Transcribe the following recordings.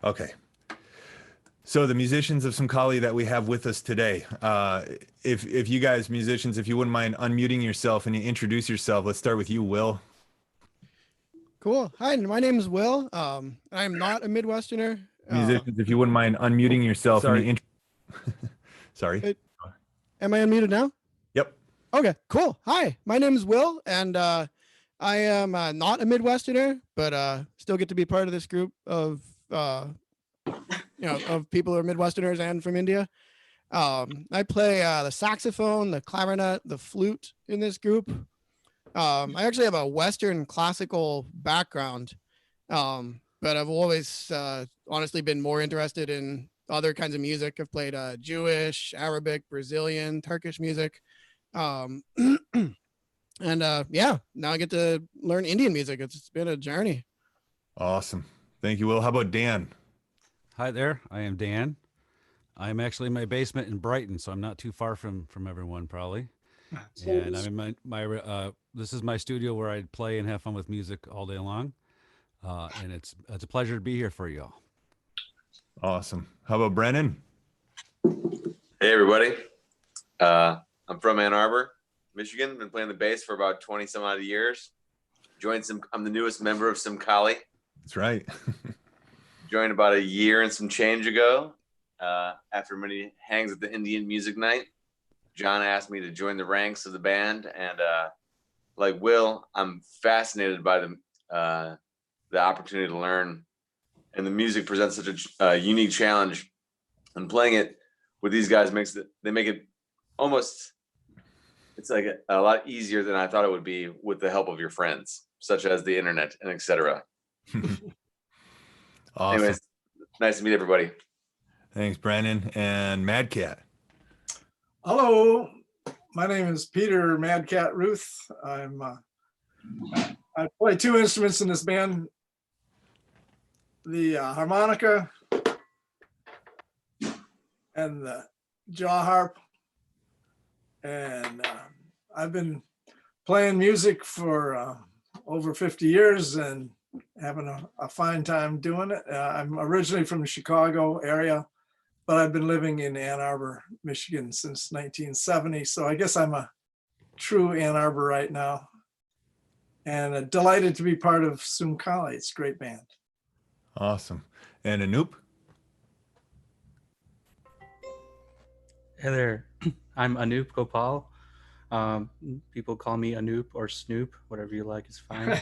Okay. So the musicians of Sumkali that we have with us today, if you guys musicians, if you wouldn't mind unmuting yourself and you introduce yourself, let's start with you, Will. Cool. Hi, my name is Will. I am not a Midwesterner. Musicians, if you wouldn't mind unmuting yourself and you sorry. Am I unmuted now? Yep. Okay, cool. Hi, my name is Will, and I am not a Midwesterner, but still get to be part of this group of of people who are Midwesterners and from India. I play the saxophone, the clarinet, the flute in this group. I actually have a Western classical background, but I've always honestly been more interested in other kinds of music. I've played Jewish, Arabic, Brazilian, Turkish music. Um, and yeah, now I get to learn Indian music. It's been a journey. Awesome. Thank you, Will. How about Dan? Hi there, I am Dan. I'm actually in my basement in Brighton, so I'm not too far from everyone probably. And I'm in my this is my studio where I play and have fun with music all day long. And it's a pleasure to be here for you all. Awesome. How about Brennan? Hey everybody. I'm from Ann Arbor, Michigan. Been playing the bass for about 20 some odd years. I'm the newest member of Sumkali. That's right. Joined about a year and some change ago. After many hangs at the Indian Music Night, John asked me to join the ranks of the band, and like Will, I'm fascinated by the opportunity to learn, and the music presents such a unique challenge. And playing it with these guys make it almost, it's like a lot easier than I thought it would be with the help of your friends, such as the internet and etc. Awesome. Anyways, nice to meet everybody. Thanks, Brandon. And Mad Cat. Hello, my name is Peter Mad Cat Ruth. I play two instruments in this band, the harmonica and the jaw harp. And I've been playing music for over 50 years and having a fine time doing it. I'm originally from the Chicago area, but I've been living in Ann Arbor, Michigan since 1970. So I guess I'm a true Ann Arborite now. And delighted to be part of Sumkali. It's a great band. Awesome. And Anoop? Hey there, I'm Anoop Gopal. People call me Anoop or Snoop, whatever you like is fine.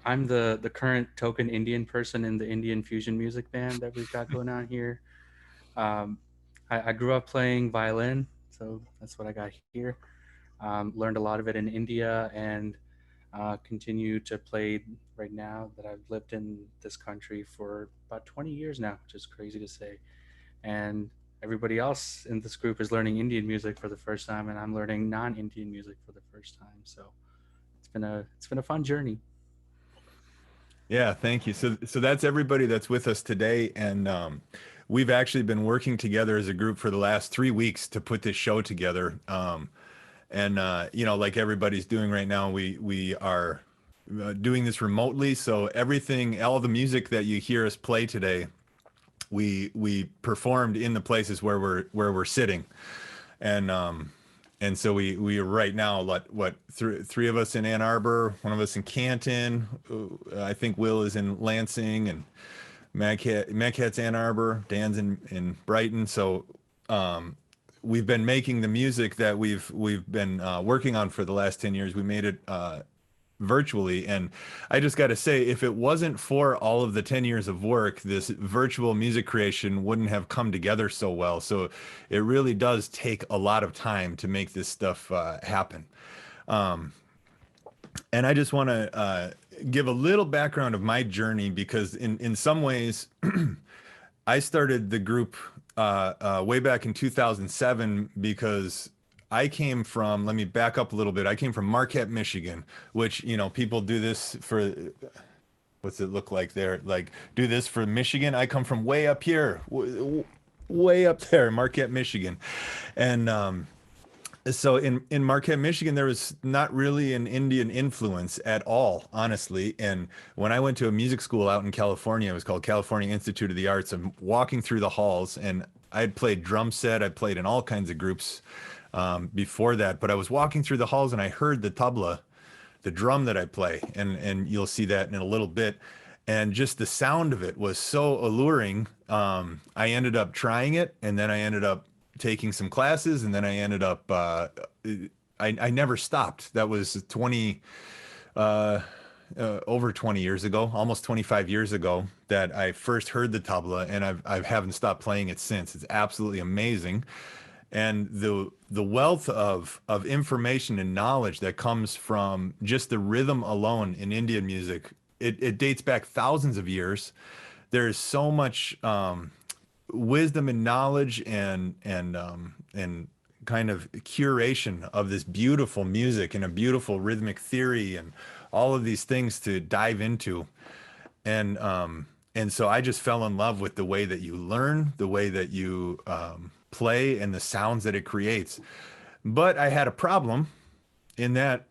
I'm the current token Indian person in the Indian fusion music band that we've got going on here. I grew up playing violin, so that's what I got here. Learned a lot of it in India and continue to play right now that I've lived in this country for about 20 years now, which is crazy to say. And everybody else in this group is learning Indian music for the first time, and I'm learning non-Indian music for the first time. So it's been a fun journey. Yeah, thank you. So that's everybody that's with us today, and we've actually been working together as a group for the last 3 weeks to put this show together. And you know, like everybody's doing right now, we are doing this remotely. So everything, all the music that you hear us play today, we performed in the places where we're sitting, and so we are right now what three of us in Ann Arbor, one of us in Canton, I think Will is in Lansing, and Mad Cat's Ann Arbor, Dan's in Brighton. So we've been making the music that we've been working on for the last 10 years. We made it virtually, and I just got to say, if it wasn't for all of the 10 years of work, this virtual music creation wouldn't have come together so well. So it really does take a lot of time to make this stuff happen. And I just want to give a little background of my journey, because in some ways I started the group way back in 2007 because I came from, let me back up a little bit. I came from Marquette, Michigan, which, you know, people do this for, what's it look like there? Like, do this for Michigan. I come from way up here, way up there, Marquette, Michigan. And So in Marquette, Michigan, there was not really an Indian influence at all, honestly. And when I went to a music school out in California, it was called California Institute of the Arts. I'm walking through the halls, and I had played drum set. I played in all kinds of groups before that. But I was walking through the halls, and I heard the tabla, the drum that I play, and you'll see that in a little bit. And just the sound of it was so alluring. I ended up trying it, and then I ended up taking some classes, and then I ended up I never stopped. That was 20 over 20 years ago, almost 25 years ago, that I first heard the tabla, and I haven't stopped playing it since. It's absolutely amazing. And the wealth of information and knowledge that comes from just the rhythm alone in Indian music, it dates back thousands of years. There's so much wisdom and knowledge and kind of curation of this beautiful music and a beautiful rhythmic theory and all of these things to dive into. And so I just fell in love with the way that you learn, the way that you play, and the sounds that it creates. But I had a problem in that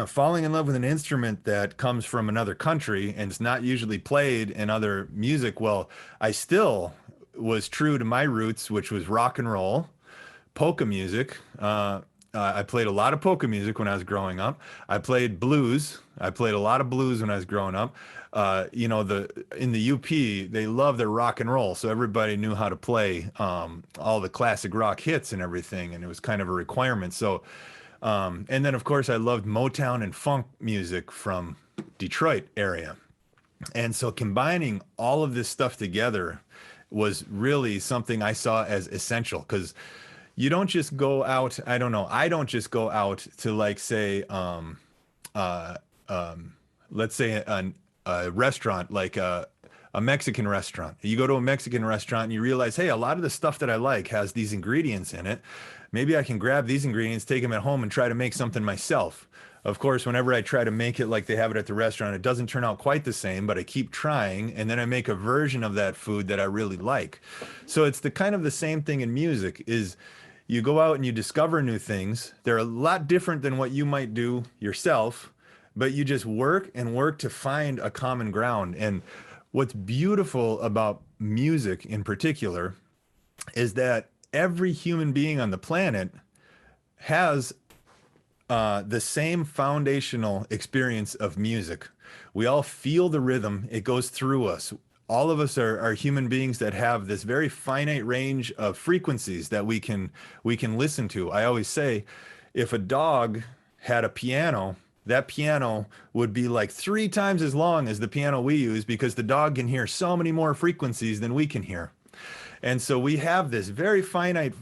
falling in love with an instrument that comes from another country and it's not usually played in other music. Well, I still was true to my roots, which was rock and roll, polka music. I played a lot of polka music when I was growing up. I played blues. I played a lot of blues when I was growing up. You know, in the UP, they love their rock and roll, so everybody knew how to play all the classic rock hits and everything, and it was kind of a requirement. So, and then of course, I loved Motown and funk music from Detroit area, and so combining all of this stuff together was really something I saw as essential, because you don't just go out, I don't know, I don't just go out to, like, say, let's say a restaurant, like a Mexican restaurant. You go to a Mexican restaurant and you realize, hey, a lot of the stuff that I like has these ingredients in it. Maybe I can grab these ingredients, take them at home, and try to make something myself. Of course, whenever I try to make it like they have it at the restaurant, it doesn't turn out quite the same, but I keep trying, and then I make a version of that food that I really like. So it's the kind of the same thing in music. Is you go out and you discover new things. They're a lot different than what you might do yourself, but you just work and work to find a common ground. And what's beautiful about music in particular is that every human being on the planet has the same foundational experience of music. We all feel the rhythm. It goes through us. All of us are human beings that have this very finite range of frequencies that we can listen to. I always say, if a dog had a piano, that piano would be like 3 times as long as the piano we use, because the dog can hear so many more frequencies than we can hear. And so we have this very finite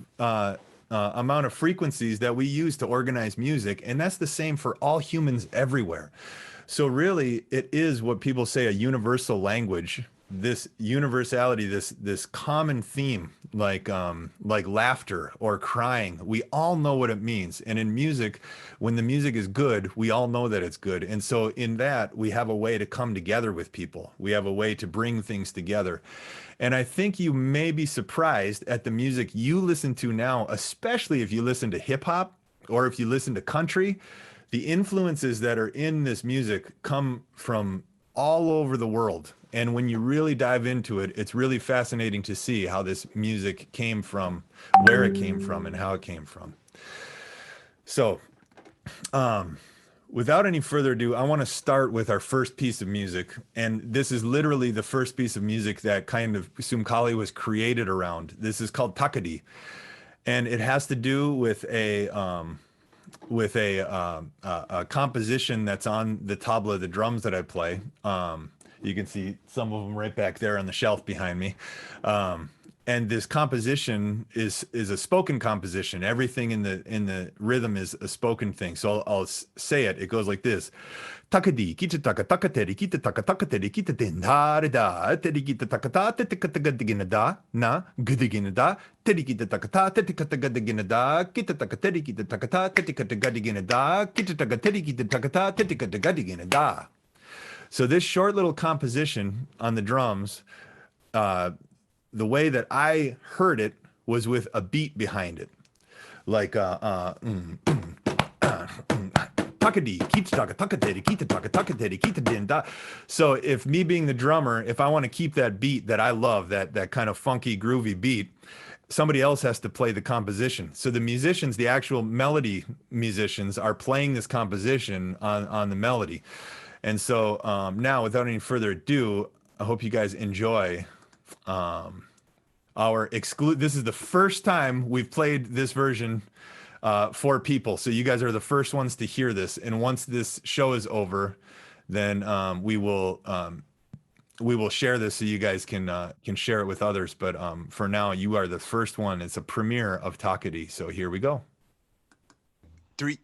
amount of frequencies that we use to organize music, and that's the same for all humans everywhere. So really, it is what people say a universal language. This universality, this common theme, like laughter or crying, we all know what it means. And in music, when the music is good, we all know that it's good. And so in that, we have a way to come together with people. We have a way to bring things together. And I think you may be surprised at the music you listen to now, especially if you listen to hip hop or if you listen to country. The influences that are in this music come from all over the world. And when you really dive into it, it's really fascinating to see how this music came from, where it came from, and how it came from. So, without any further ado, I want to start with our first piece of music. And this is literally the first piece of music that kind of Sumkali was created around. This is called Takadi. And it has to do with a composition that's on the tabla, the drums that I play. You can see some of them right back there on the shelf behind me. And this composition is a spoken composition. Everything in the rhythm is a spoken thing. So I'll say it. It goes like this. Takadi kita taka taka teri kita taka taka teri kita da da teri kita taka ta teri kita gadigina da na gadigina da teri kita taka ta teri kita gadigina da kita taka teri kita taka ta teri kita gadigina da kita taka teri kita taka ta teri kita gadigina da. So this short little composition on the drums, the way that I heard it was with a beat behind it. like takadi, kita taka takateri, kita taka takateri, kita din da. So if me being the drummer, if I want to keep that beat that I love, that kind of funky, groovy beat, somebody else has to play the composition. So the musicians, the actual melody musicians, are playing this composition on the melody. And so now, without any further ado, I hope you guys enjoy our exclude. This is the first time we've played this version for people. So you guys are the first ones to hear this. And once this show is over, then we will share this so you guys can share it with others. But for now, you are the first one. It's a premiere of Takadi. So here we go. 3.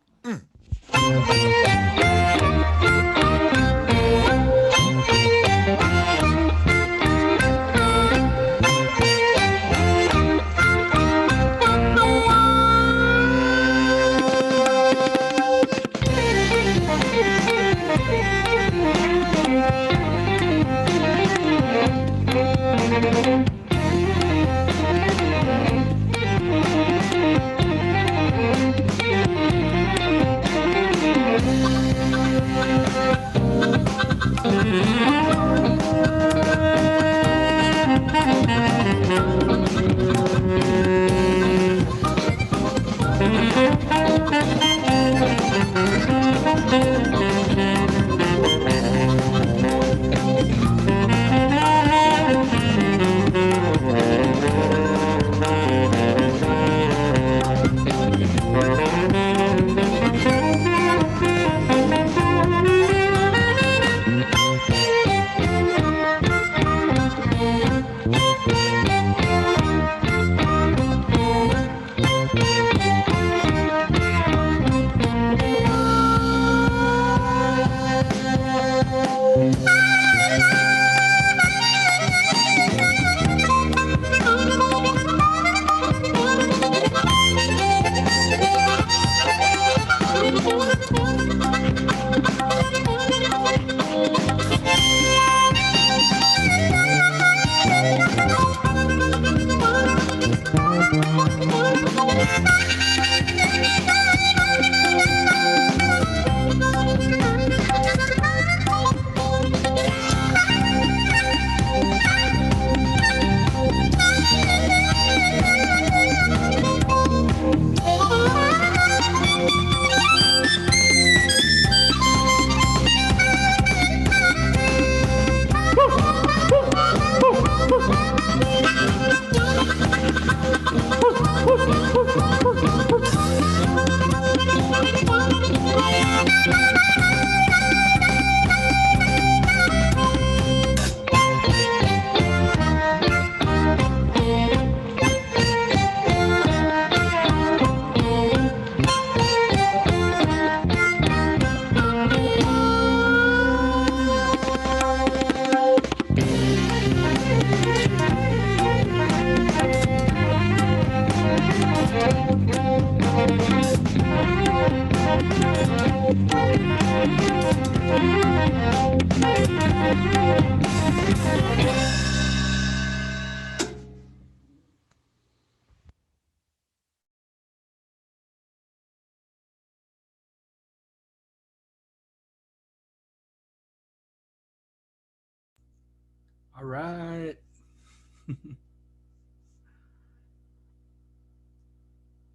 All right.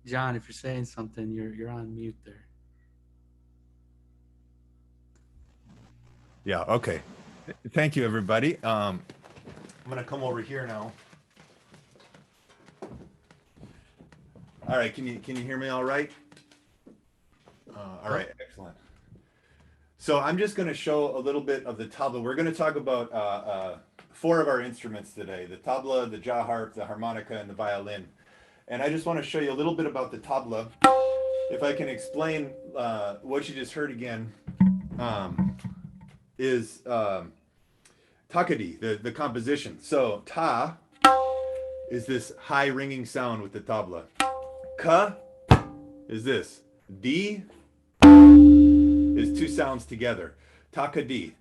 John, if you're saying something, you're on mute there. Yeah. Okay. Thank you, everybody. I'm gonna come over here now. All right. Can you hear me all right? All right. Excellent. So I'm just going to show a little bit of the tabla. We're going to talk about 4 of our instruments today: the tabla, the jaw harp, the harmonica, and the violin. And I just want to show you a little bit about the tabla. If I can explain what you just heard again, is takadi, the composition. So ta is this high ringing sound with the tabla. Ka is this. D is 2 sounds together. Takadi.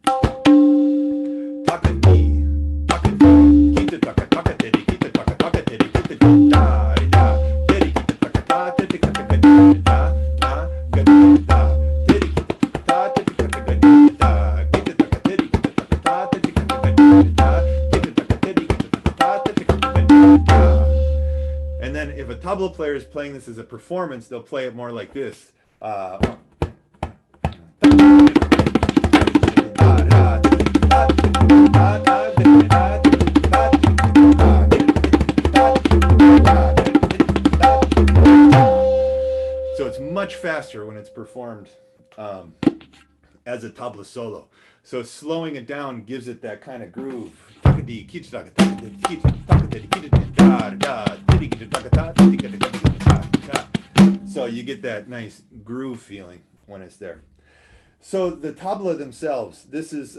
Takadi. Takadi. Kita taka taka tedi. Kita taka taka tedi. Kita da da. Tedi kita taka ta tedi taka And then if a tabla player is playing this as a performance, they'll play it more like this. So it's much faster when it's performed as a tabla solo. So slowing it down gives it that kind of groove. So you get that nice groove feeling when it's there. So the tabla themselves, this is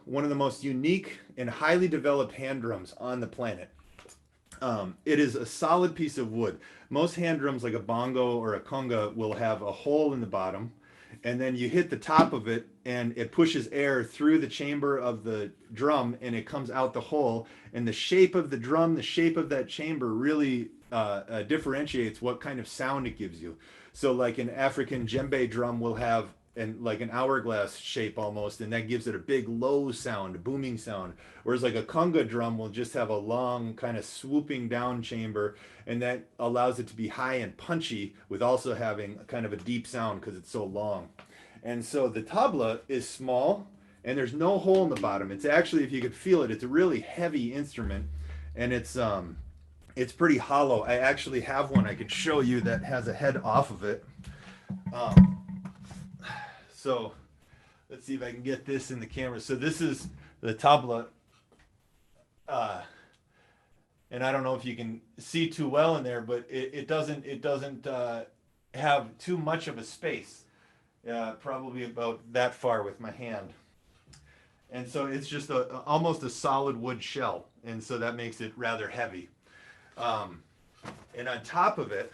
one of the most unique and highly developed hand drums on the planet. It is a solid piece of wood. Most hand drums, like a bongo or a conga, will have a hole in the bottom, and then you hit the top of it, and it pushes air through the chamber of the drum, and it comes out the hole. And the shape of the drum, the shape of that chamber really differentiates what kind of sound it gives you. So like an African djembe drum will have like an hourglass shape almost, and that gives it a big low sound, a booming sound. Whereas like a conga drum will just have a long kind of swooping down chamber, and that allows it to be high and punchy with also having kind of a deep sound because it's so long. And so the tabla is small, and there's no hole in the bottom. It's actually, if you could feel it, it's a really heavy instrument, and it's pretty hollow. I actually have one I could show you that has a head off of it. So let's see if I can get this in the camera. So this is the tabla, and I don't know if you can see too well in there, but it doesn't have too much of a space. Probably about that far with my hand. And so it's just almost a solid wood shell, and so that makes it rather heavy. And on top of it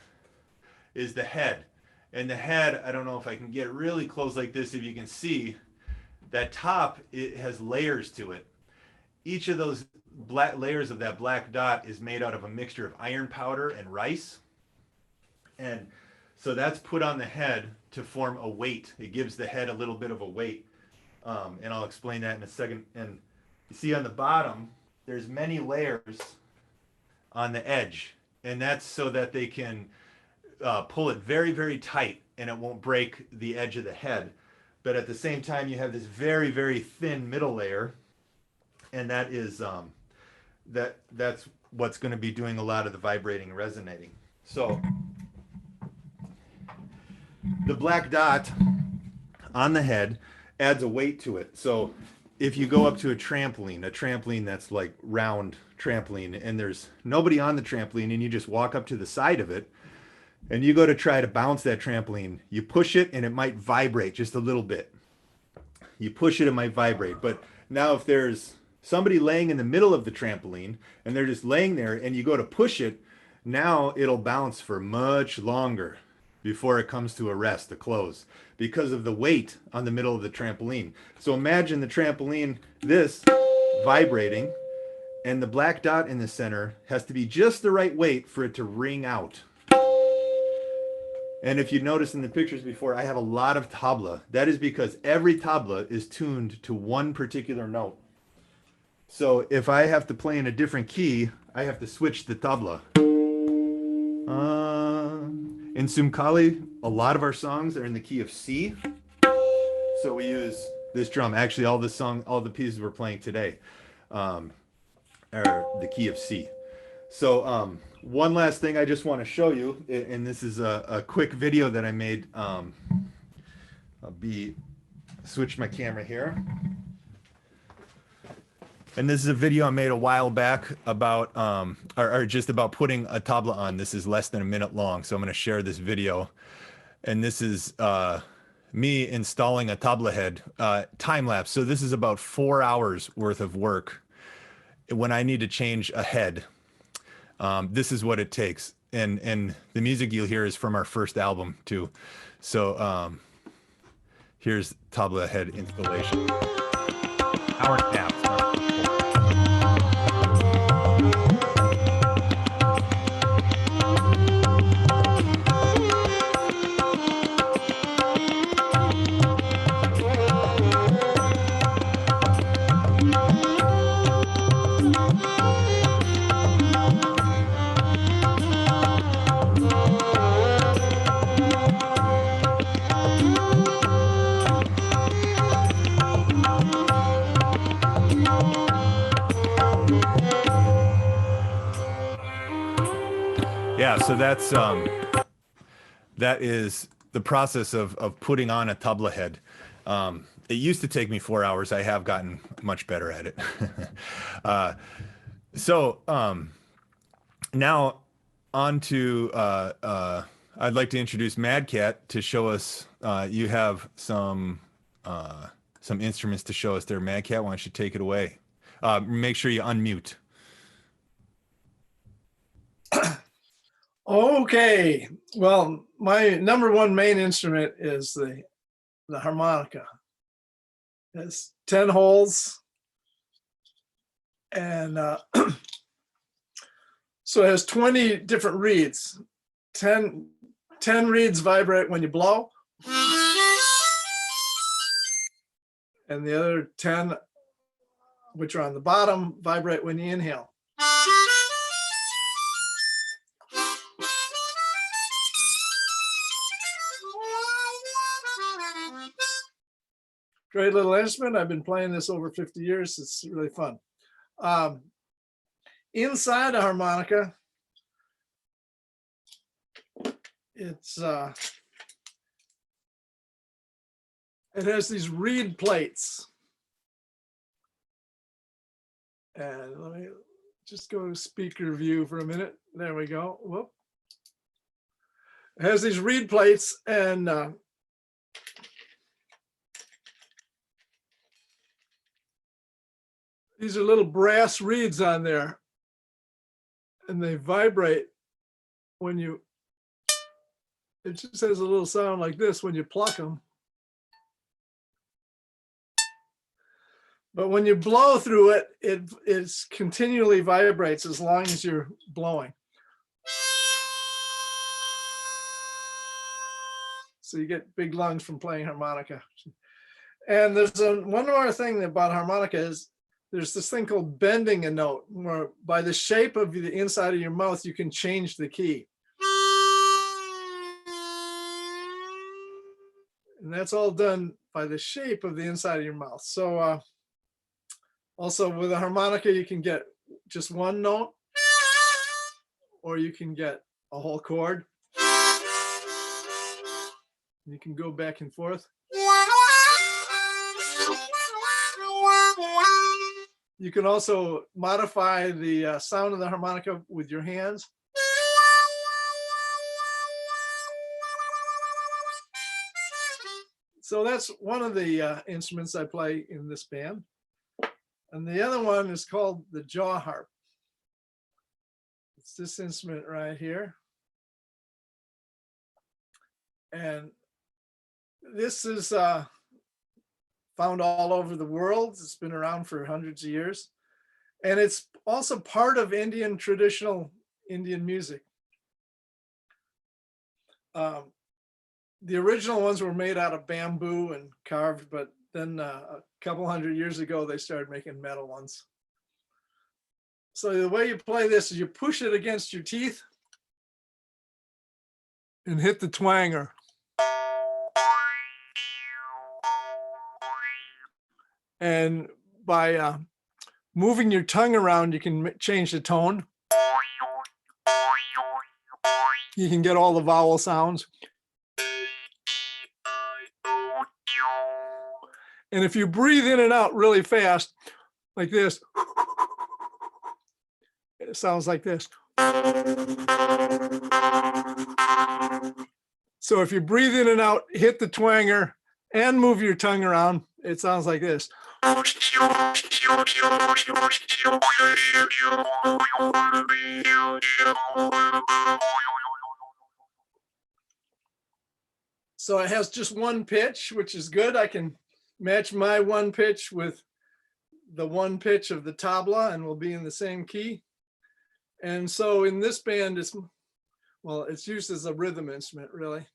is the head. And the head, I don't know if I can get really close like this, if you can see, that top, it has layers to it. Each of those black layers of that black dot is made out of a mixture of iron powder and rice. And so that's put on the head to form a weight. It gives the head a little bit of a weight. And I'll explain that in a second. And you see on the bottom, there's many layers on the edge. And that's so that they can pull it very, very tight, and it won't break the edge of the head. But at the same time, you have this very, very thin middle layer, and that is that's what's going to be doing a lot of the vibrating and resonating. So the black dot on the head adds a weight to it. So if you go up to a trampoline that's like round trampoline, and there's nobody on the trampoline, and you just walk up to the side of it, and you go to try to bounce that trampoline, you push it and it might vibrate just a little bit. You push it, it might vibrate. But now if there's somebody laying in the middle of the trampoline and they're just laying there, and you go to push it, now it'll bounce for much longer before it comes to a rest, a close, because of the weight on the middle of the trampoline. So imagine the trampoline, this vibrating, and the black dot in the center has to be just the right weight for it to ring out. And if you notice in the pictures before, I have a lot of tabla. That is because every tabla is tuned to one particular note. So if I have to play in a different key, I have to switch the tabla. In Sumkali, a lot of our songs are in the key of C. So we use this drum. Actually, all the pieces we're playing today are the key of C. So one last thing I just want to show you, and this is a quick video that I made. I'll switch my camera here. And this is a video I made a while back about, or just about putting a tabla on. This is less than a minute long, so I'm going to share this video. And this is me installing a tabla head, time lapse. So this is about 4 hours worth of work when I need to change a head. This is what it takes, and the music you'll hear is from our first album too. So here's tabla head installation. Hour and a half. Yeah, so that is the process of putting on a tabla head. It used to take me 4 hours. I have gotten much better at it. So now on to I'd like to introduce Mad Cat to show us. You have some instruments to show us there. Mad Cat, why don't you take it away? Make sure you unmute. Okay. Well, my number one main instrument is the harmonica. It's 10 holes. And so it has 20 different reeds. 10 reeds vibrate when you blow. And the other 10, which are on the bottom, vibrate when you inhale. Great little instrument. I've been playing this over 50 years. It's really fun. Inside a harmonica, it has these reed plates. And let me just go to speaker view for a minute. There we go. Whoop. It has these reed plates, and these are little brass reeds on there, and they vibrate when you, it just has a little sound like this when you pluck them. But when you blow through it, it continually vibrates as long as you're blowing. So you get big lungs from playing harmonica. And there's one more thing about harmonica is there's this thing called bending a note, where by the shape of the inside of your mouth, you can change the key. And that's all done by the shape of the inside of your mouth. So also with a harmonica, you can get just one note, or you can get a whole chord. You can go back and forth. You can also modify the sound of the harmonica with your hands. So that's one of the instruments I play in this band. And the other one is called the jaw harp. It's this instrument right here. And this is found all over the world. It's been around for hundreds of years. And it's also part of traditional Indian music. The original ones were made out of bamboo and carved, but then a couple hundred years ago, they started making metal ones. So the way you play this is you push it against your teeth and hit the twanger. And by moving your tongue around, you can change the tone. You can get all the vowel sounds. And if you breathe in and out really fast, like this, it sounds like this. So if you breathe in and out, hit the twanger, and move your tongue around, it sounds like this. So it has just one pitch, which is good. I can match my one pitch with the one pitch of the tabla, and we'll be in the same key. And so in this band, it's used as a rhythm instrument, really.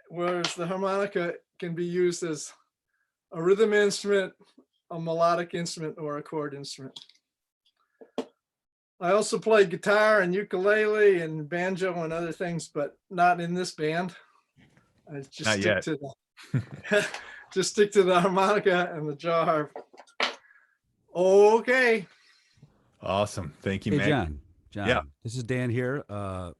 Whereas the harmonica can be used as a rhythm instrument, a melodic instrument, or a chord instrument. I also play guitar and ukulele and banjo and other things, but not in this band. I just Not stick yet. to the just stick to the harmonica and the jaw harp. Okay. Awesome. Thank you, Hey, Meg. John. John. Yeah. This is Dan here from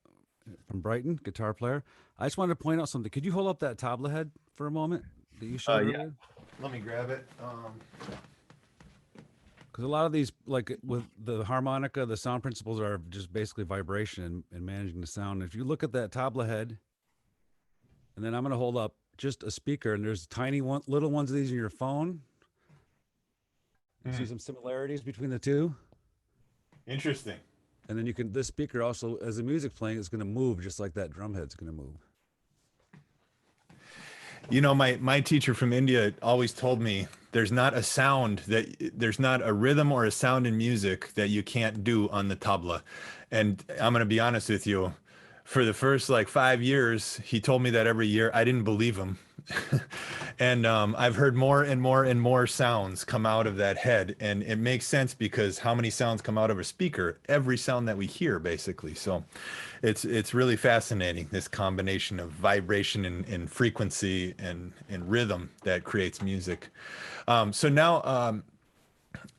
Brighton, guitar player. I just wanted to point out something. Could you hold up that tabla head for a moment that you showed Yeah. earlier? Let me grab it. Because a lot of these, like with the harmonica, the sound principles are just basically vibration and managing the sound. If you look at that tabla head, and then I'm going to hold up just a speaker, and there's tiny one, little ones of these in your phone. You see some similarities between the two, Interesting. and then you can. This speaker also, as the music's playing, is going to move just like that drum head's going to move. You know, my teacher from India always told me there's not a sound there's not a rhythm or a sound in music that you can't do on the tabla. And I'm going to be honest with you, for the first like 5 years, he told me that every year. I didn't believe him. And I've heard more and more and more sounds come out of that head. And it makes sense because how many sounds come out of a speaker? Every sound that we hear, basically. So it's really fascinating, this combination of vibration and frequency and rhythm that creates music. So now,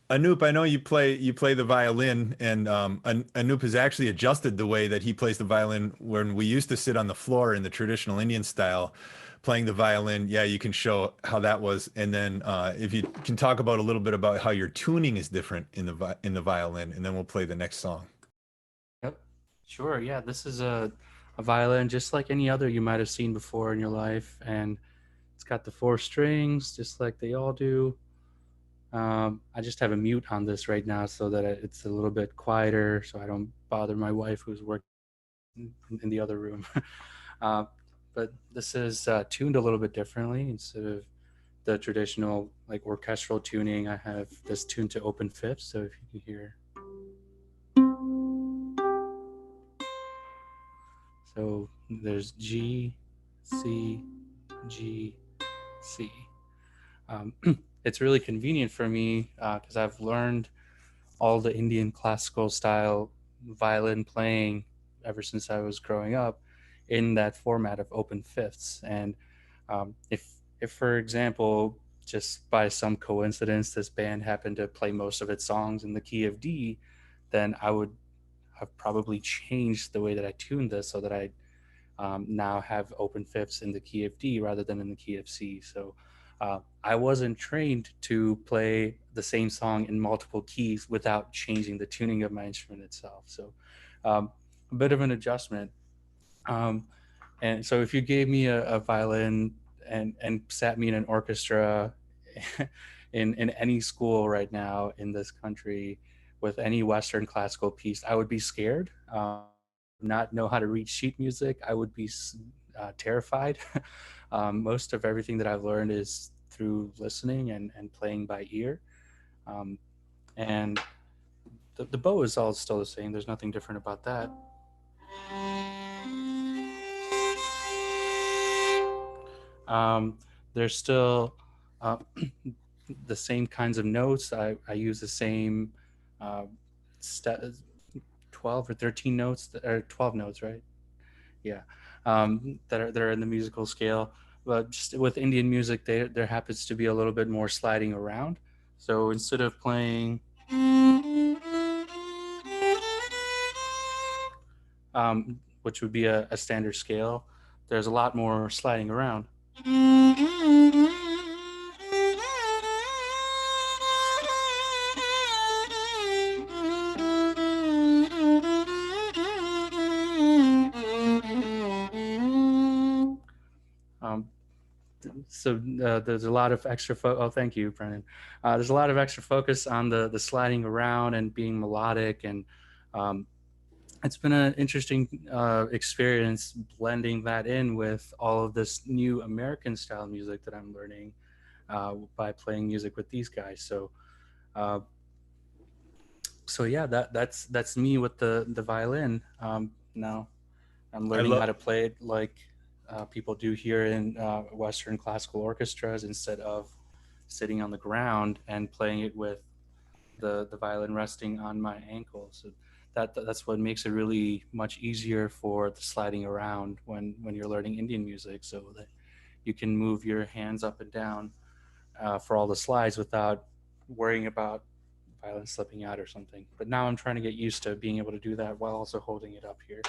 Anoop, I know you play the violin, and Anoop has actually adjusted the way that he plays the violin. When we used to sit on the floor in the traditional Indian style, playing the violin, yeah, you can show how that was, and then if you can talk about a little bit about how your tuning is different in the violin, and then we'll play the next song. Yep. Sure. Yeah. This is a violin just like any other you might have seen before in your life. And it's got the four strings just like they all do. I just have a mute on this right now so that it's a little bit quieter so I don't bother my wife who's working in the other room. uh, but this is tuned a little bit differently. Instead of the traditional like orchestral tuning, I have this tuned to open fifths. So if you can hear. So there's G, C, G, C. It's really convenient for me because I've learned all the Indian classical style violin playing ever since I was growing up in that format of open fifths. And if for example, just by some coincidence, this band happened to play most of its songs in the key of D, then I would have probably changed the way that I tuned this so that I now have open fifths in the key of D rather than in the key of C. So I wasn't trained to play the same song in multiple keys without changing the tuning of my instrument itself. So a bit of an adjustment. Um, and so if you gave me a violin and sat me in an orchestra in any school right now in this country with any Western classical piece, I would be scared. Not know how to read sheet music. I would be terrified. Most of everything that I've learned is through listening and playing by ear. Um, and the bow is all still the same. There's nothing different about that. There's still the same kinds of notes. I use the same uh, 12 or 13 notes, or 12 notes, right? Yeah, that are in the musical scale. But just with Indian music, there happens to be a little bit more sliding around. So instead of playing, which would be a standard scale, there's a lot more sliding around. Um, so there's a lot of oh, thank you, Brennan. There's a lot of extra focus on the sliding around and being melodic, and um, it's been an interesting experience blending that in with all of this new American style music that I'm learning by playing music with these guys. Uh, so yeah, that's me with the violin. Now I'm I learning love how to play it like people do here in Western classical orchestras instead of sitting on the ground and playing it with the violin resting on my ankle. So that's what makes it really much easier for the sliding around when you're learning Indian music, so that you can move your hands up and down for all the slides without worrying about violin slipping out or something. But now I'm trying to get used to being able to do that while also holding it up here.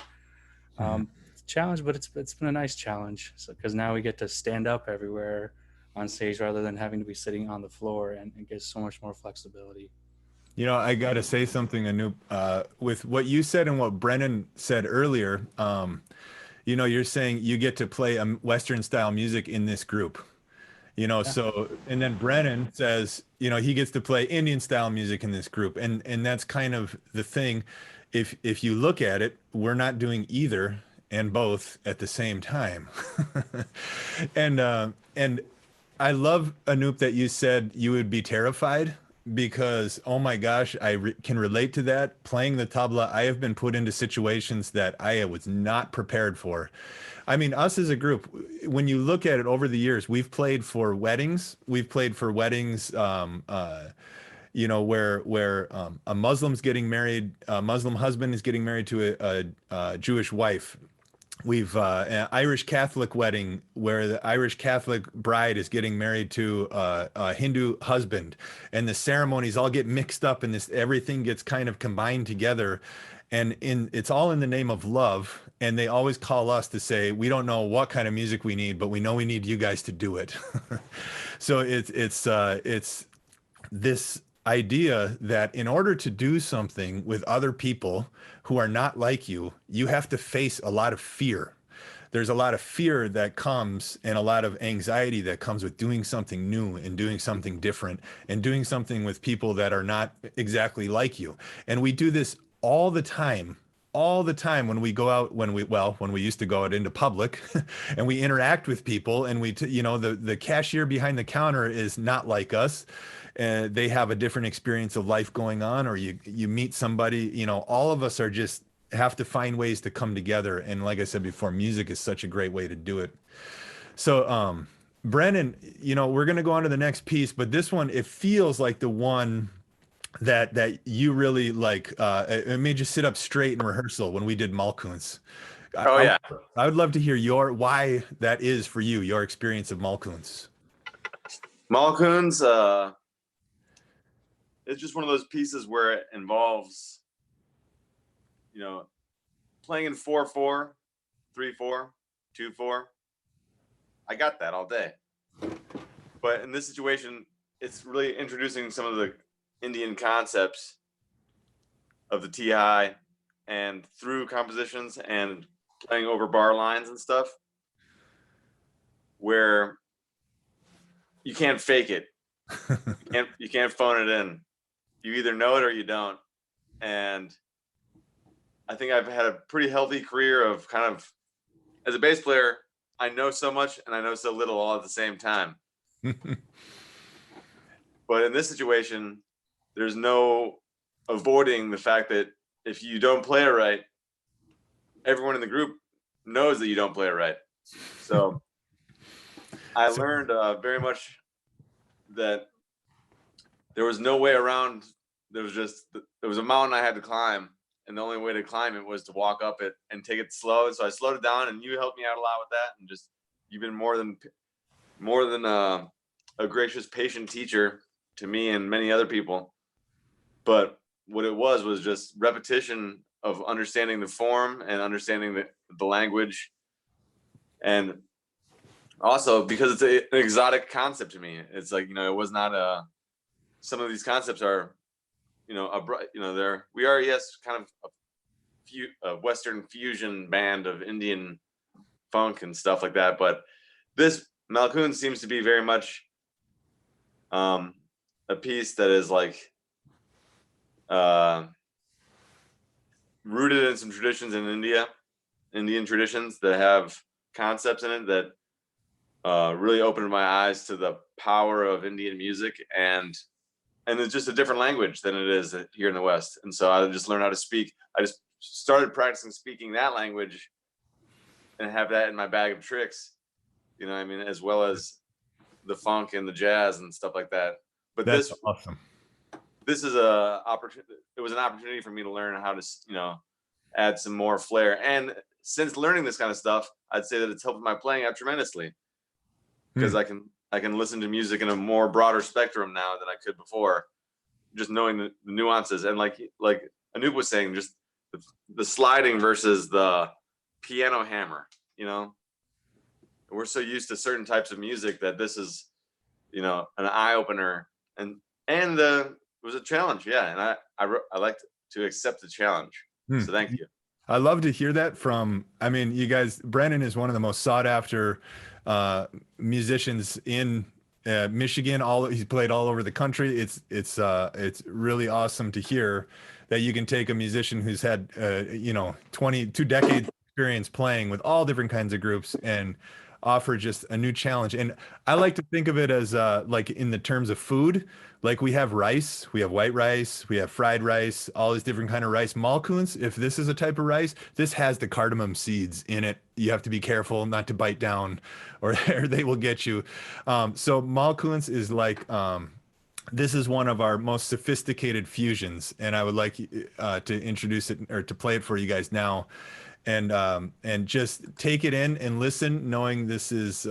It's a challenge, but it's been a nice challenge. So because now we get to stand up everywhere on stage rather than having to be sitting on the floor, and it gives so much more flexibility. You know, I got to say something, Anoop, with what you said and what Brennan said earlier. You know, you're saying you get to play Western style music in this group. You know, Yeah. so and then Brennan says, you know, he gets to play Indian style music in this group, and that's kind of the thing. If you look at it, we're not doing either and both at the same time. And I love, Anoop, that you said you would be terrified because, oh my gosh, can relate to that. Playing the tabla, I have been put into situations that I was not prepared for. I mean, us as a group, when you look at it over the years, we've played for weddings. We've played for weddings, you know, where a Muslim's getting married, a Muslim husband is getting married to a Jewish wife. We've an Irish Catholic wedding where the Irish Catholic bride is getting married to a Hindu husband, and the ceremonies all get mixed up, and this everything gets kind of combined together, and it's all in the name of love. And they always call us to say, we don't know what kind of music we need, but we know we need you guys to do it. So it's this idea that in order to do something with other people who are not like you, you have to face a lot of fear. There's a lot of fear that comes and a lot of anxiety that comes with doing something new and doing something different and doing something with people that are not exactly like you. And we do this all the time when we go out, when we used to go out into public and we interact with people, and you know, the cashier behind the counter is not like us. They have a different experience of life going on, or you meet somebody, you know, all of us are just have to find ways to come together. And like I said before, music is such a great way to do it. So, Brennan, you know, we're going to go on to the next piece, but this one, it feels like the one that you really like. It made you sit up straight in rehearsal when we did Malkuns. Oh yeah. I would love to hear why that is for you, your experience of Malkuns. Malkuns, it's just one of those pieces where it involves, you know, playing in 4/4, 3/4, 2/4. I got that all day. But in this situation, it's really introducing some of the Indian concepts of the T-high and through compositions and playing over bar lines and stuff where you can't fake it. You can't phone it in. You either know it or you don't. And I think I've had a pretty healthy career of kind of, as a bass player, I know so much and I know so little all at the same time. But in this situation, there's no avoiding the fact that if you don't play it right, everyone in the group knows that you don't play it right. So I learned very much that there was no way around. There was a mountain I had to climb, and the only way to climb it was to walk up it and take it slow. So I slowed it down, and you helped me out a lot with that. And just you've been more than a gracious, patient teacher to me and many other people. But what it was just repetition of understanding the form and understanding the language, and also because it's an exotic concept to me. It's like, you know, it was not some of these concepts are, you know, we are, yes, kind of a Western fusion band of Indian funk and stuff like that. But this Malkun seems to be very much a piece that is like rooted in some traditions in Indian traditions that have concepts in it that really opened my eyes to the power of Indian music, and it's just a different language than it is here in the West. And so I just learned how to speak. I just started practicing speaking that language and have that in my bag of tricks, you know what I mean, as well as the funk and the jazz and stuff like that. But That's awesome. This is it was an opportunity for me to learn how to, you know, add some more flair. And since learning this kind of stuff, I'd say that it's helped my playing out tremendously, because I can listen to music in a more broader spectrum now than I could before. just knowing the nuances, and like Anoop was saying, just the sliding versus the piano hammer. You know, we're so used to certain types of music that this is, you know, an eye opener, and it was a challenge. Yeah, and I like to accept the challenge. So thank you. I love to hear that from, I mean, you guys, Brandon is one of the most sought after musicians in Michigan. He's played all over the country. It's really awesome to hear that you can take a musician who's had, you know, 22 decades experience playing with all different kinds of groups and offer just a new challenge. And I like to think of it as like in the terms of food. Like we have rice, we have white rice, we have fried rice, all these different kind of rice. Malkuns, if this is a type of rice, this has the cardamom seeds in it. You have to be careful not to bite down or they will get you. So malkuns is like, this is one of our most sophisticated fusions. And I would like to introduce it or to play it for you guys now. And just take it in and listen, knowing this is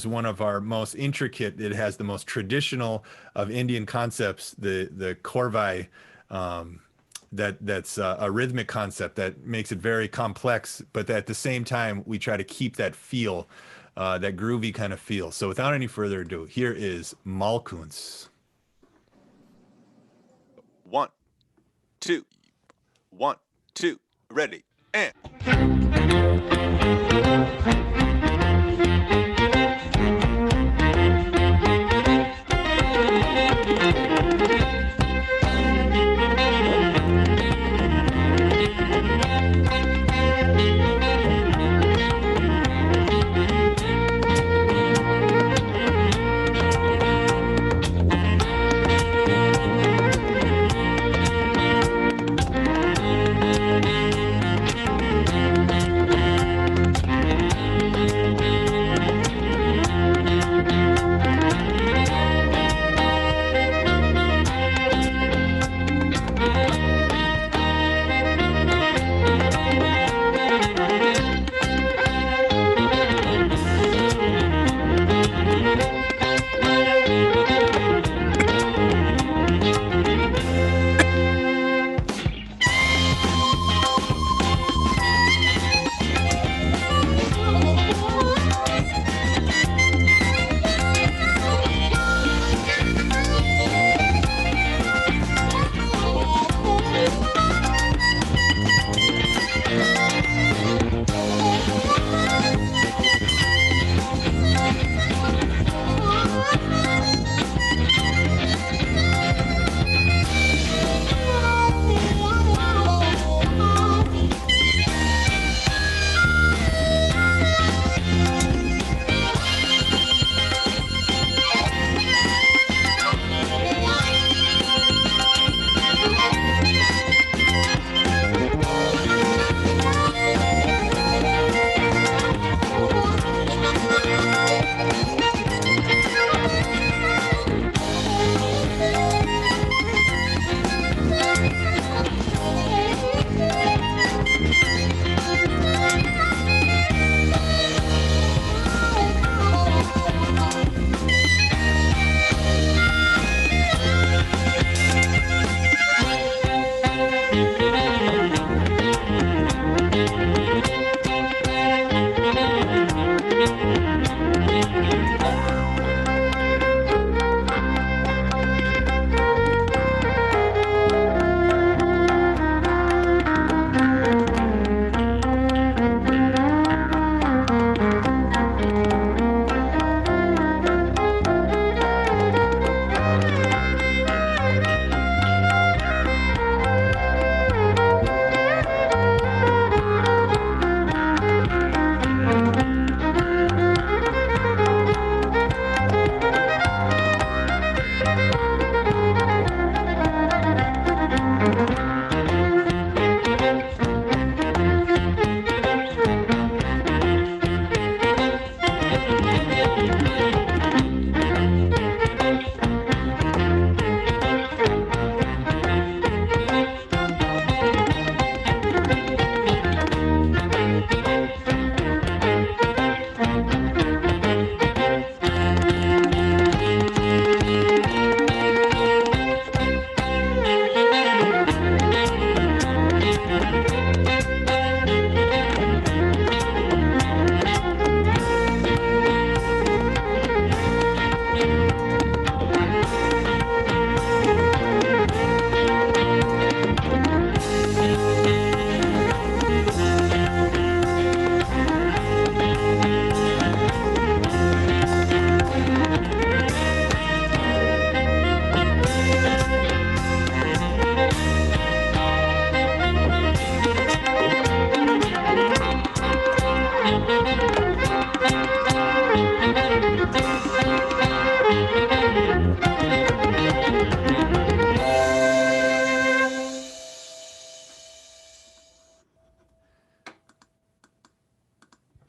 one of our most intricate. It has the most traditional of Indian concepts, the korvai, that's a rhythmic concept that makes it very complex, but at the same time we try to keep that feel, that groovy kind of feel. So without any further ado, here is Malkuns. 1, 2, 1, 2, ready, and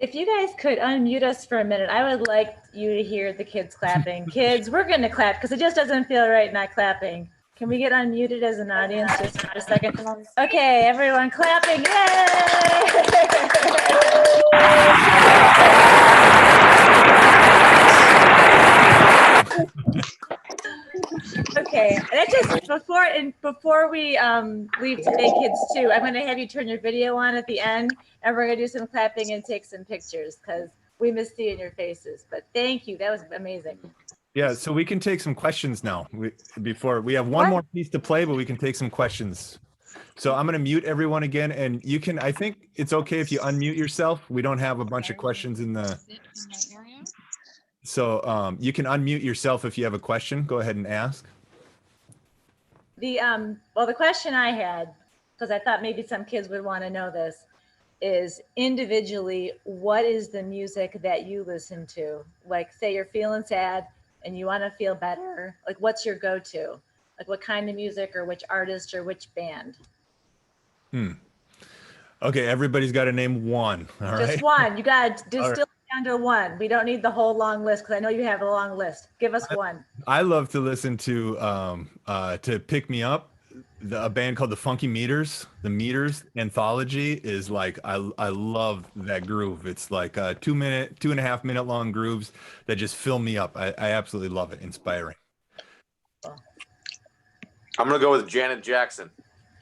If you guys could unmute us for a minute, I would like you to hear the kids clapping. Kids, we're going to clap because it just doesn't feel right not clapping. Can we get unmuted as an audience just for a second? Okay, everyone clapping. Yay! Okay, that's just before we leave today, kids too. I'm going to have you turn your video on at the end, and we're going to do some clapping and take some pictures because we miss seeing your faces. But thank you, that was amazing. Yeah, so we can take some questions now. Before we have one more piece to play, but we can take some questions. So I'm going to mute everyone again, and you can. I think it's okay if you unmute yourself. We don't have a bunch of questions in the. So you can unmute yourself if you have a question. Go ahead and ask. Well, the question I had, because I thought maybe some kids would want to know this, is individually, what is the music that you listen to? Like, say you're feeling sad and you want to feel better. Like, what's your go-to? Like, what kind of music or which artist or which band? Okay, everybody's got to name one. All right. Just one. You got to distill it down to one. We don't need the whole long list because I know you have a long list. Give us one. I love to listen to Pick Me Up, a band called the Funky Meters. The Meters anthology is like I love that groove. It's like 2.5 minute long grooves that just fill me up. I absolutely love it. Inspiring. I'm gonna go with Janet Jackson.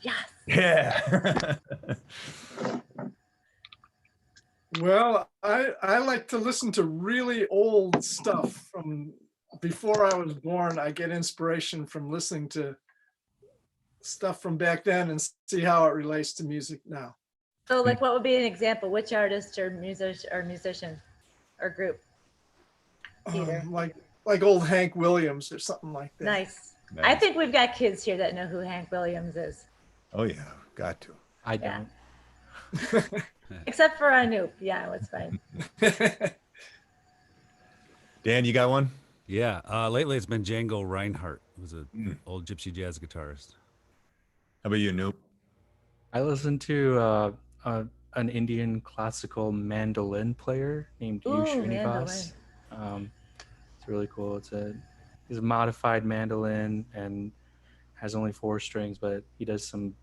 Yes. Yeah. Well, I like to listen to really old stuff from before I was born. I get inspiration from listening to stuff from back then and see how it relates to music now. So, like, what would be an example? Which artist or musician or group? Either. Like old Hank Williams or something like that. Nice. I think we've got kids here that know who Hank Williams is. Oh yeah, got to. I don't. Except for Anoop. Yeah, it's fine. Dan, you got one? Yeah. Lately, it's been Django Reinhardt, who's an old gypsy jazz guitarist. How about you, Noop? I listen to an Indian classical mandolin player named Ooh, Srinivas. It's really cool. He's a modified mandolin and has only 4 strings, but he does some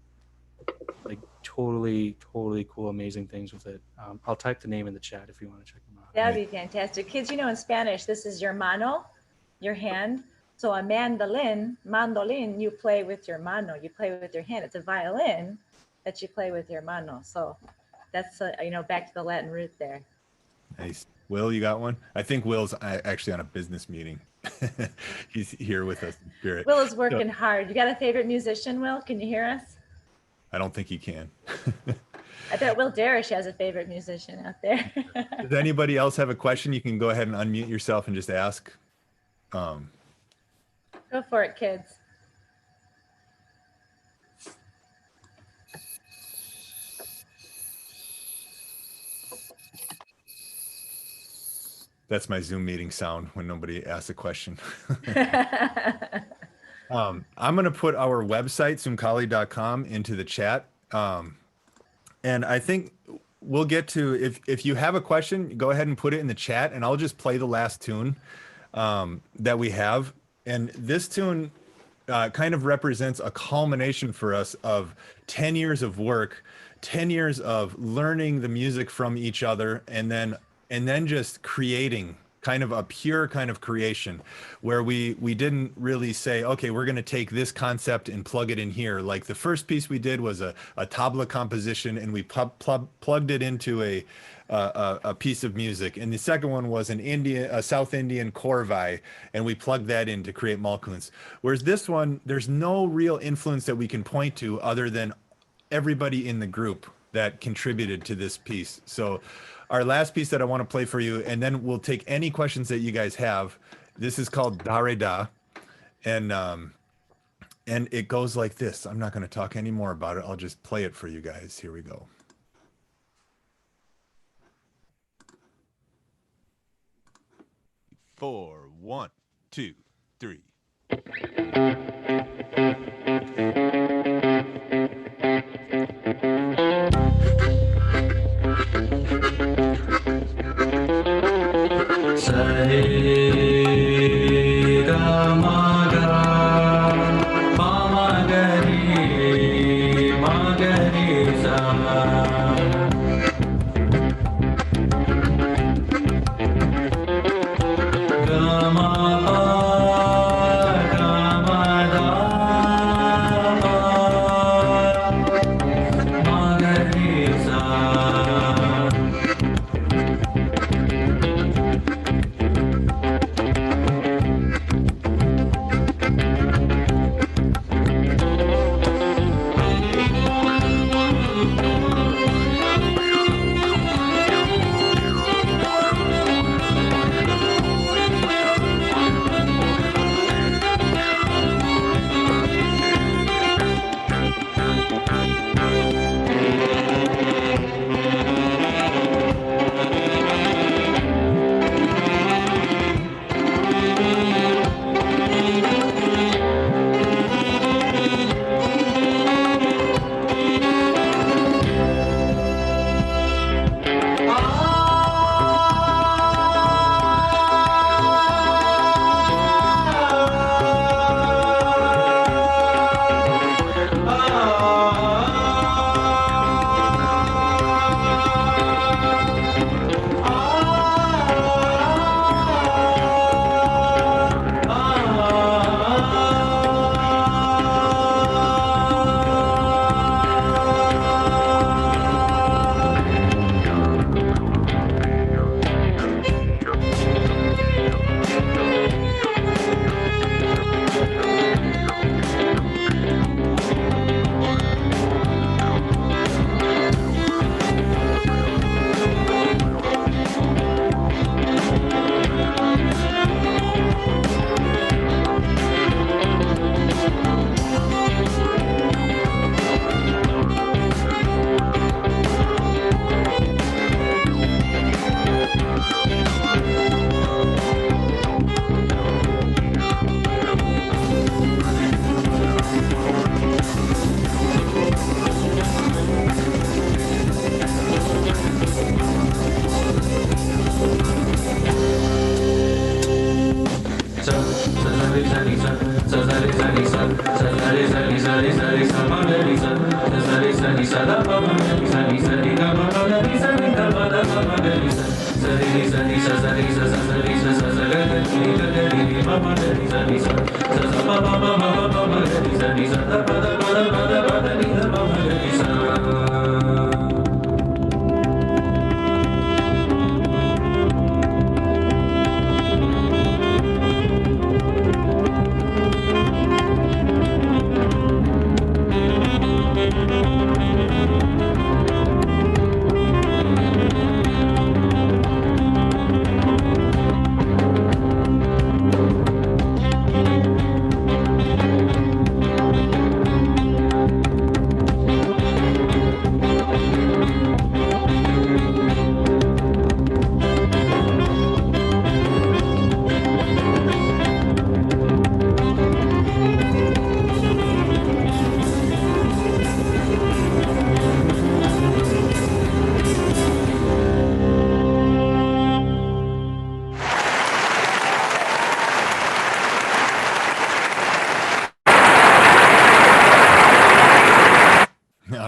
like totally cool, amazing things with it. I'll type the name in the chat if you want to check him out. That would be fantastic. Kids, you know, in Spanish, this is your mano, your hand. So a mandolin, you play with your mano, you play with your hand. It's a violin that you play with your mano. So that's, back to the Latin root there. Nice. Will, you got one? I think Will's actually on a business meeting. He's here with us in spirit. Will is working hard. You got a favorite musician, Will? Can you hear us? I don't think he can. I bet Will Darish has a favorite musician out there. Does anybody else have a question? You can go ahead and unmute yourself and just ask. Go for it, kids. That's my Zoom meeting sound when nobody asks a question. I'm going to put our website, sumkali.com, into the chat. And I think we'll get to, if you have a question, go ahead and put it in the chat, and I'll just play the last tune that we have. And this tune kind of represents a culmination for us of 10 years of work, 10 years of learning the music from each other, and then just creating kind of a pure kind of creation where we didn't really say, okay, we're going to take this concept and plug it in here. Like the first piece we did was a tabla composition, and we plugged it into a piece of music. And the second one was a South Indian korvai, and we plugged that in to create malkuns. Whereas this one, there's no real influence that we can point to other than everybody in the group that contributed to this piece. So our last piece that I want to play for you, and then we'll take any questions that you guys have. This is called Dare Da, and it goes like this. I'm not going to talk any more about it. I'll just play it for you guys. Here we go. Four, 1, 2, 3.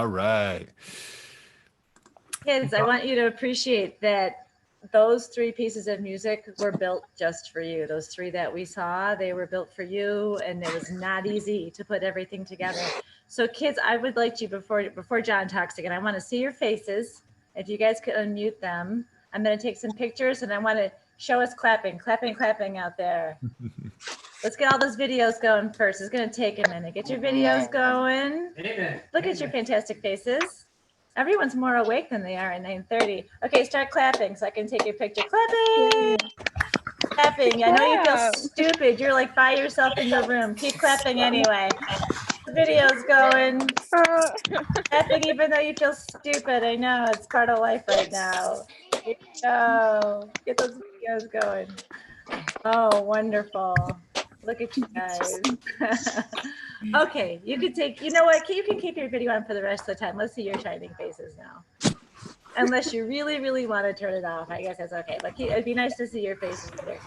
All right. Kids, I want you to appreciate that those three pieces of music were built just for you. Those three that we saw, they were built for you, and it was not easy to put everything together. So kids, I would like you, before John talks again, I want to see your faces. If you guys could unmute them. I'm going to take some pictures, and I want to show us clapping out there. Let's get all those videos going first. It's going to take a minute. Get your videos going. Look at your fantastic faces. Everyone's more awake than they are at 9:30. Okay, start clapping so I can take your picture. Clapping. Clapping. I know you feel stupid. You're like by yourself in your room. Keep clapping anyway. The video's going. Clapping even though you feel stupid. I know it's part of life right now. Here you go. Get those videos going. Oh, wonderful. Look at you guys. Okay, you can take, you know what? You can keep your video on for the rest of the time. Let's see your shining faces now. Unless you really, really want to turn it off. I guess that's okay. But it'd be nice to see your faces there.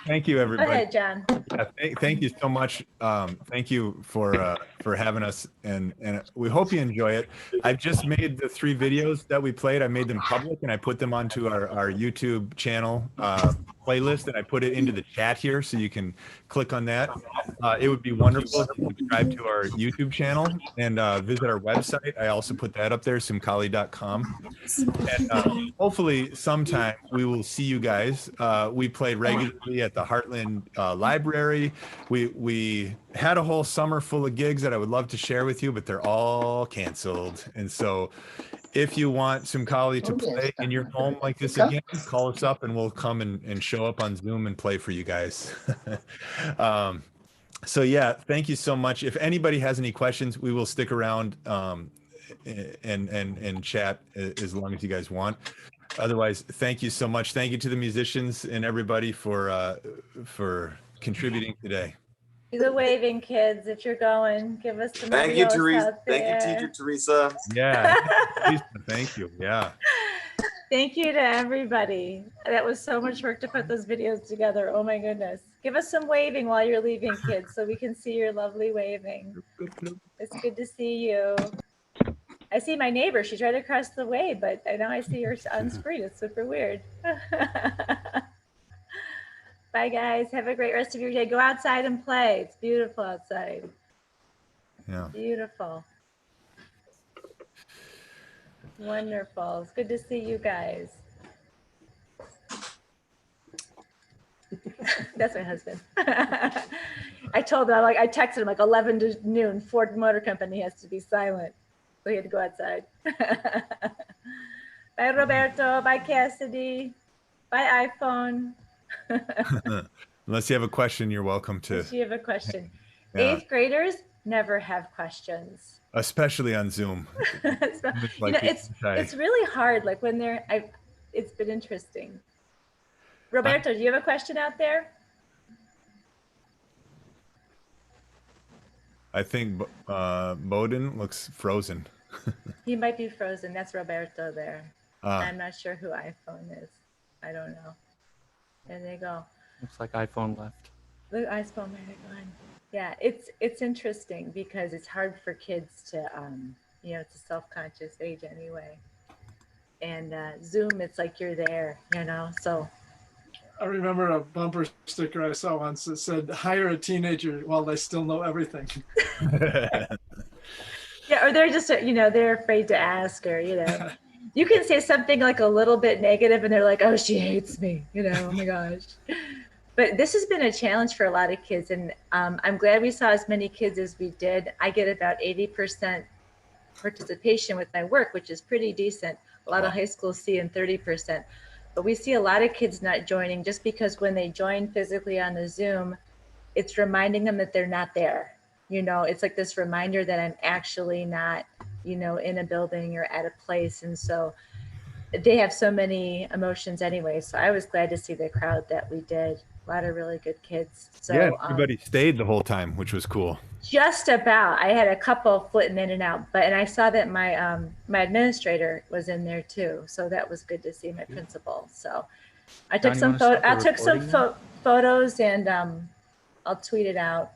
Thank you, Go everybody. ahead, John. Yeah, thank you so much. Thank you for having us, and we hope you enjoy it. I've just made the 3 videos that we played. I made them public, and I put them onto our YouTube channel playlist, and I put it into the chat here, so you can click on that. It would be wonderful if you subscribe to our YouTube channel and visit our website. I also put that up there, sumkali.com. And hopefully sometime we will see you guys. We played regularly at the Heartland Library. We had a whole summer full of gigs that I would love to share with you, but they're all canceled. And so if you want Sumkali to play in your home like this again, call us up and we'll come and show up on Zoom and play for you guys. So yeah, thank you so much. If anybody has any questions, we will stick around and chat as long as you guys want. Otherwise, thank you so much. Thank you to the musicians and everybody for contributing today. Do the waving, kids. If you're going, give us some. Thank you, adios Teresa. out Thank you, there. teacher Teresa. Yeah, thank you. Yeah. Thank you to everybody. That was so much work to put those videos together. Oh my goodness. Give us some waving while you're leaving, kids, so we can see your lovely waving. It's good to see you. I see my neighbor. She's right across the way, but I know I see her on screen. It's super weird. Bye, guys. Have a great rest of your day. Go outside and play. It's beautiful outside. Yeah. Beautiful. Wonderful. It's good to see you guys. That's my husband. I told him, I texted him like 11 to noon, Ford Motor Company has to be silent. So he had to go outside. Bye, Roberto. Bye, Cassidy. Bye, iPhone. Unless you have a question, you're welcome to. Unless you have a question. Yeah. 8th graders never have questions. Especially on Zoom. So, it's really hard. Like when it's been interesting. Roberto, do you have a question out there? I think Bowden looks frozen. He might be frozen. That's Roberto there. Ah. I'm not sure who iPhone is. I don't know. There they go. Looks like iPhone left. Look, iPhone might have gone. Yeah, it's interesting because it's hard for kids to, it's a self-conscious age anyway. And Zoom, it's like you're there, so. I remember a bumper sticker I saw once that said, hire a teenager while they still know everything. Yeah, or they're just, they're afraid to ask, or, you can say something like a little bit negative and they're like, oh, she hates me, oh my gosh. But this has been a challenge for a lot of kids. And I'm glad we saw as many kids as we did. I get about 80% participation with my work, which is pretty decent. A lot of high schools see in 30%. But we see a lot of kids not joining just because when they join physically on the Zoom, it's reminding them that they're not there. It's like this reminder that I'm actually not, in a building or at a place. And so they have so many emotions anyway. So I was glad to see the crowd that we did. A lot of really good kids. So yeah, everybody stayed the whole time, which was cool. Just about. I had a couple flitting in and out, and I saw that my my administrator was in there too. So that was good to see, my principal. So I took some photos and I'll tweet it out.